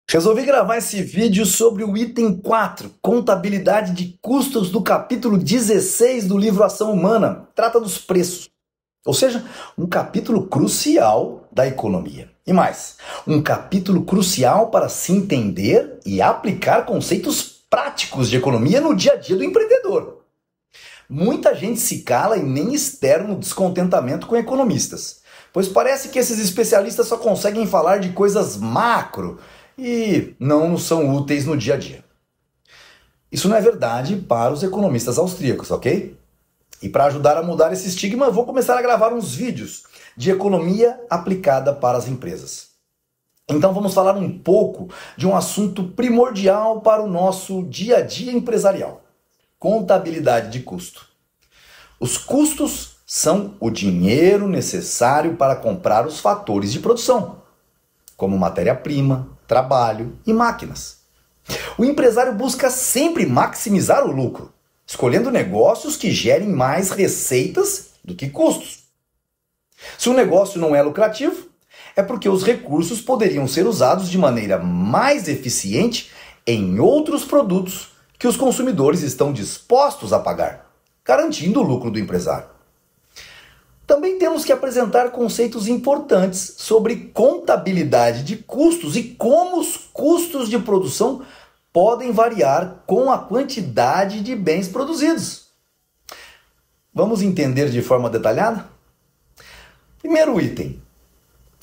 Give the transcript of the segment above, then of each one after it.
Resolvi gravar esse vídeo sobre o item 4, contabilidade de custos do capítulo 16 do livro Ação Humana. Trata dos preços, ou seja, um capítulo crucial da economia. E mais, um capítulo crucial para se entender e aplicar conceitos práticos de economia no dia a dia do empreendedor. Muita gente se cala e nem externa o descontentamento com economistas, pois parece que esses especialistas só conseguem falar de coisas macro e não são úteis no dia a dia. Isso não é verdade para os economistas austríacos, ok? E para ajudar a mudar esse estigma, eu vou começar a gravar uns vídeos de economia aplicada para as empresas. Então vamos falar um pouco de um assunto primordial para o nosso dia a dia empresarial: contabilidade de custo. Os custos são o dinheiro necessário para comprar os fatores de produção, como matéria-prima, trabalho e máquinas. O empresário busca sempre maximizar o lucro, escolhendo negócios que gerem mais receitas do que custos. Se o negócio não é lucrativo, é porque os recursos poderiam ser usados de maneira mais eficiente em outros produtos que os consumidores estão dispostos a pagar, garantindo o lucro do empresário. Também temos que apresentar conceitos importantes sobre contabilidade de custos e como os custos de produção podem variar com a quantidade de bens produzidos. Vamos entender de forma detalhada? Primeiro item: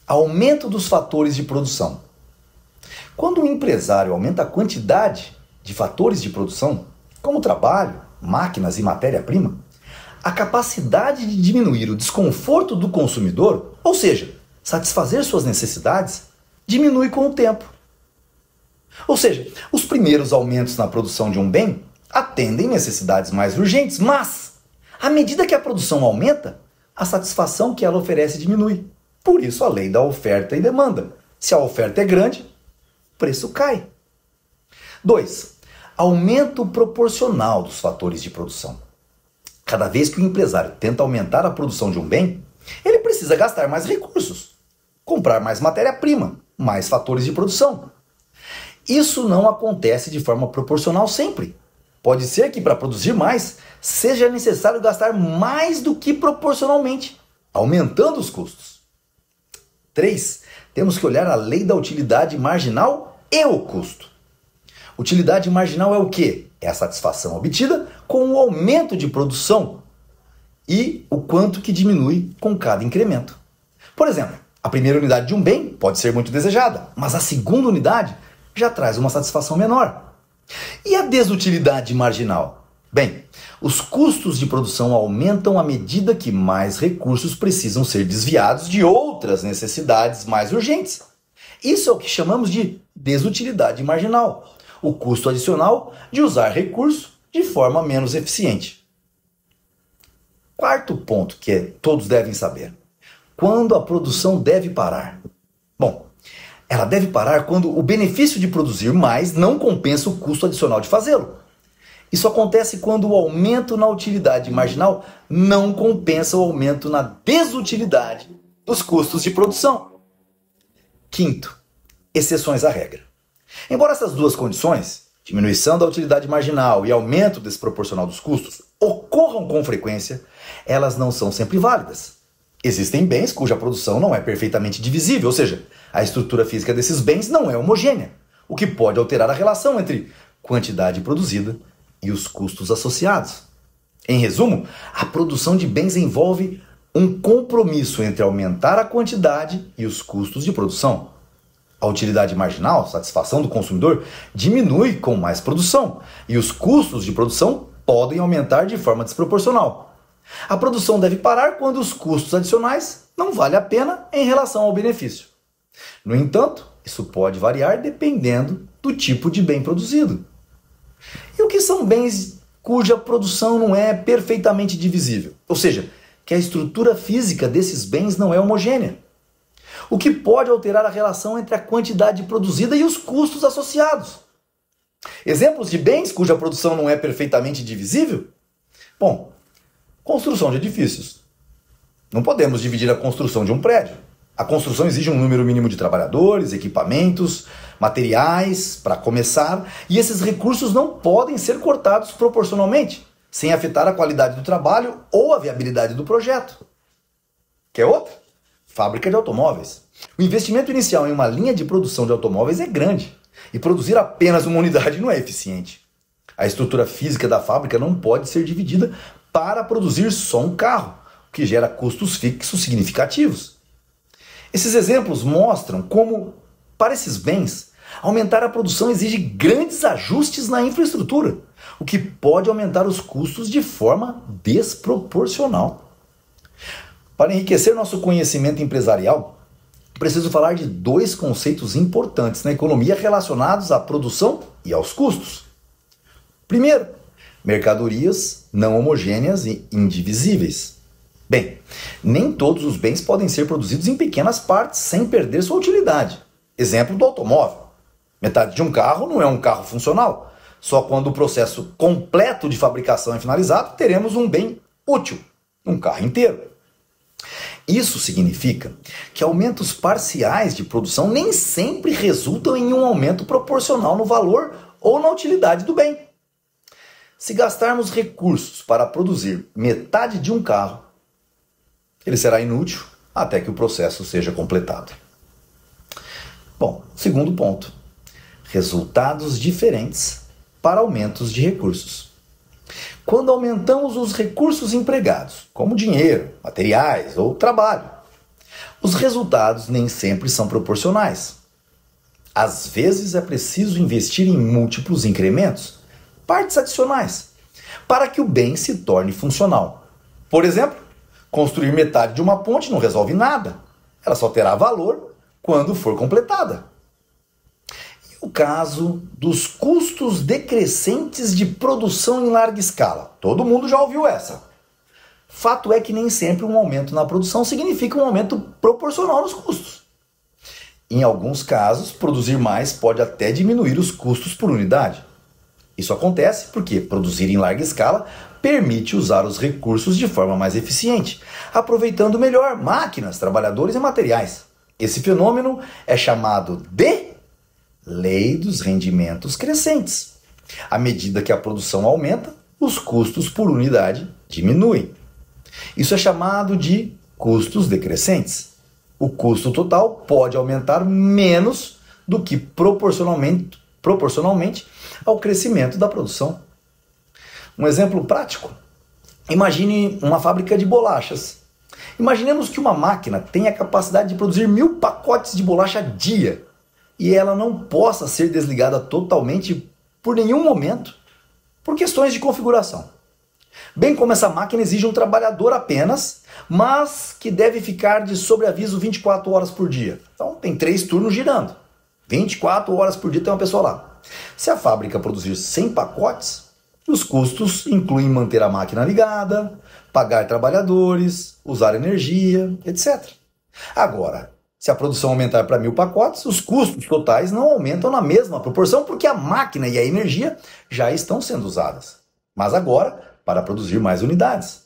aumento dos fatores de produção. Quando o empresário aumenta a quantidade de fatores de produção, como trabalho, máquinas e matéria-prima, a capacidade de diminuir o desconforto do consumidor, ou seja, satisfazer suas necessidades, diminui com o tempo. Ou seja, os primeiros aumentos na produção de um bem atendem necessidades mais urgentes, mas, à medida que a produção aumenta, a satisfação que ela oferece diminui. Por isso a lei da oferta e demanda. Se a oferta é grande, o preço cai. 2. Aumento proporcional dos fatores de produção. Cada vez que o empresário tenta aumentar a produção de um bem, ele precisa gastar mais recursos, comprar mais matéria-prima, mais fatores de produção. Isso não acontece de forma proporcional sempre. Pode ser que para produzir mais, seja necessário gastar mais do que proporcionalmente, aumentando os custos. 3. Temos que olhar a lei da utilidade marginal e o custo. Utilidade marginal é o quê? É a satisfação obtida com o aumento de produção e o quanto que diminui com cada incremento. Por exemplo, a primeira unidade de um bem pode ser muito desejada, mas a segunda unidade já traz uma satisfação menor. E a desutilidade marginal? Bem, os custos de produção aumentam à medida que mais recursos precisam ser desviados de outras necessidades mais urgentes. Isso é o que chamamos de desutilidade marginal, o custo adicional de usar recurso de forma menos eficiente. Quarto ponto que todos devem saber: quando a produção deve parar? Bom, ela deve parar quando o benefício de produzir mais não compensa o custo adicional de fazê-lo. Isso acontece quando o aumento na utilidade marginal não compensa o aumento na desutilidade dos custos de produção. Quinto, exceções à regra. Embora essas duas condições, diminuição da utilidade marginal e aumento desproporcional dos custos, ocorram com frequência, elas não são sempre válidas. Existem bens cuja produção não é perfeitamente divisível, ou seja, a estrutura física desses bens não é homogênea, o que pode alterar a relação entre quantidade produzida e os custos associados. Em resumo, a produção de bens envolve um compromisso entre aumentar a quantidade e os custos de produção. A utilidade marginal, satisfação do consumidor, diminui com mais produção e os custos de produção podem aumentar de forma desproporcional. A produção deve parar quando os custos adicionais não valem a pena em relação ao benefício. No entanto, isso pode variar dependendo do tipo de bem produzido. E o que são bens cuja produção não é perfeitamente divisível? Ou seja, que a estrutura física desses bens não é homogênea, o que pode alterar a relação entre a quantidade produzida e os custos associados. Exemplos de bens cuja produção não é perfeitamente divisível? Bom, construção de edifícios. Não podemos dividir a construção de um prédio. A construção exige um número mínimo de trabalhadores, equipamentos, materiais para começar, e esses recursos não podem ser cortados proporcionalmente, sem afetar a qualidade do trabalho ou a viabilidade do projeto. Quer outra? Fábrica de automóveis. O investimento inicial em uma linha de produção de automóveis é grande, e produzir apenas uma unidade não é eficiente. A estrutura física da fábrica não pode ser dividida para produzir só um carro, o que gera custos fixos significativos. Esses exemplos mostram como, para esses bens, aumentar a produção exige grandes ajustes na infraestrutura, o que pode aumentar os custos de forma desproporcional. Para enriquecer nosso conhecimento empresarial, preciso falar de dois conceitos importantes na economia relacionados à produção e aos custos. Primeiro, mercadorias não homogêneas e indivisíveis. Bem, nem todos os bens podem ser produzidos em pequenas partes sem perder sua utilidade. Exemplo do automóvel. Metade de um carro não é um carro funcional. Só quando o processo completo de fabricação é finalizado, teremos um bem útil, um carro inteiro. Isso significa que aumentos parciais de produção nem sempre resultam em um aumento proporcional no valor ou na utilidade do bem. Se gastarmos recursos para produzir metade de um carro, ele será inútil até que o processo seja completado. Bom, segundo ponto. Resultados diferentes para aumentos de recursos. Quando aumentamos os recursos empregados, como dinheiro, materiais ou trabalho, os resultados nem sempre são proporcionais. Às vezes é preciso investir em múltiplos incrementos, partes adicionais, para que o bem se torne funcional. Por exemplo, construir metade de uma ponte não resolve nada. Ela só terá valor quando for completada. O caso dos custos decrescentes de produção em larga escala. Todo mundo já ouviu essa. Fato é que nem sempre um aumento na produção significa um aumento proporcional nos custos. Em alguns casos, produzir mais pode até diminuir os custos por unidade. Isso acontece porque produzir em larga escala permite usar os recursos de forma mais eficiente, aproveitando melhor máquinas, trabalhadores e materiais. Esse fenômeno é chamado de Lei dos rendimentos crescentes. À medida que a produção aumenta, os custos por unidade diminuem. Isso é chamado de custos decrescentes. O custo total pode aumentar menos do que proporcionalmente ao crescimento da produção. Um exemplo prático. Imagine uma fábrica de bolachas. Imaginemos que uma máquina tenha a capacidade de produzir 1000 pacotes de bolacha a dia, e ela não possa ser desligada totalmente por nenhum momento, por questões de configuração. Bem como essa máquina exige um trabalhador apenas, mas que deve ficar de sobreaviso 24 horas por dia. Então tem 3 turnos girando. 24 horas por dia tem uma pessoa lá. Se a fábrica produzir 100 pacotes, os custos incluem manter a máquina ligada, pagar trabalhadores, usar energia, etc. Agora, se a produção aumentar para 1000 pacotes, os custos totais não aumentam na mesma proporção porque a máquina e a energia já estão sendo usadas. Mas agora, para produzir mais unidades.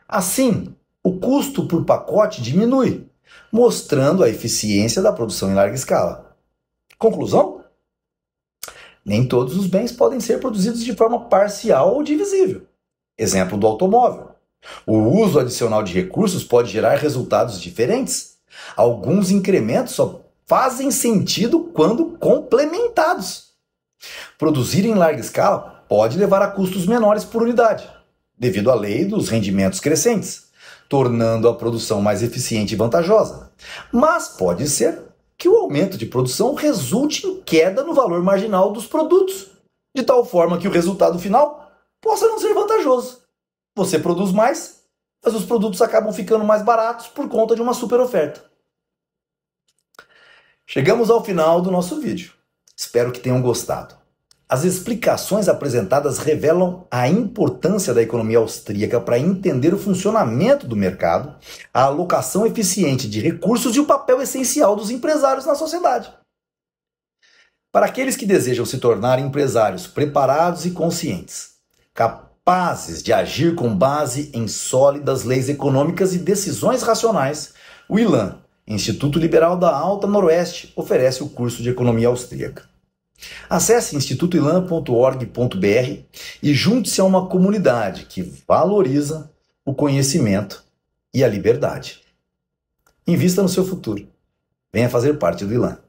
Assim, o custo por pacote diminui, mostrando a eficiência da produção em larga escala. Conclusão? Nem todos os bens podem ser produzidos de forma parcial ou divisível. Exemplo do automóvel. O uso adicional de recursos pode gerar resultados diferentes. Alguns incrementos só fazem sentido quando complementados. Produzir em larga escala pode levar a custos menores por unidade, devido à lei dos rendimentos crescentes, tornando a produção mais eficiente e vantajosa. Mas pode ser que o aumento de produção resulte em queda no valor marginal dos produtos, de tal forma que o resultado final possa não ser vantajoso. Você produz mais, mas os produtos acabam ficando mais baratos por conta de uma super oferta. Chegamos ao final do nosso vídeo. Espero que tenham gostado. As explicações apresentadas revelam a importância da economia austríaca para entender o funcionamento do mercado, a alocação eficiente de recursos e o papel essencial dos empresários na sociedade. Para aqueles que desejam se tornar empresários preparados e conscientes, capazes de agir com base em sólidas leis econômicas e decisões racionais, o Ilan Instituto Liberal da Alta Noroeste oferece o curso de Economia Austríaca. Acesse institutoilan.org.br e junte-se a uma comunidade que valoriza o conhecimento e a liberdade. Invista no seu futuro. Venha fazer parte do ILAN.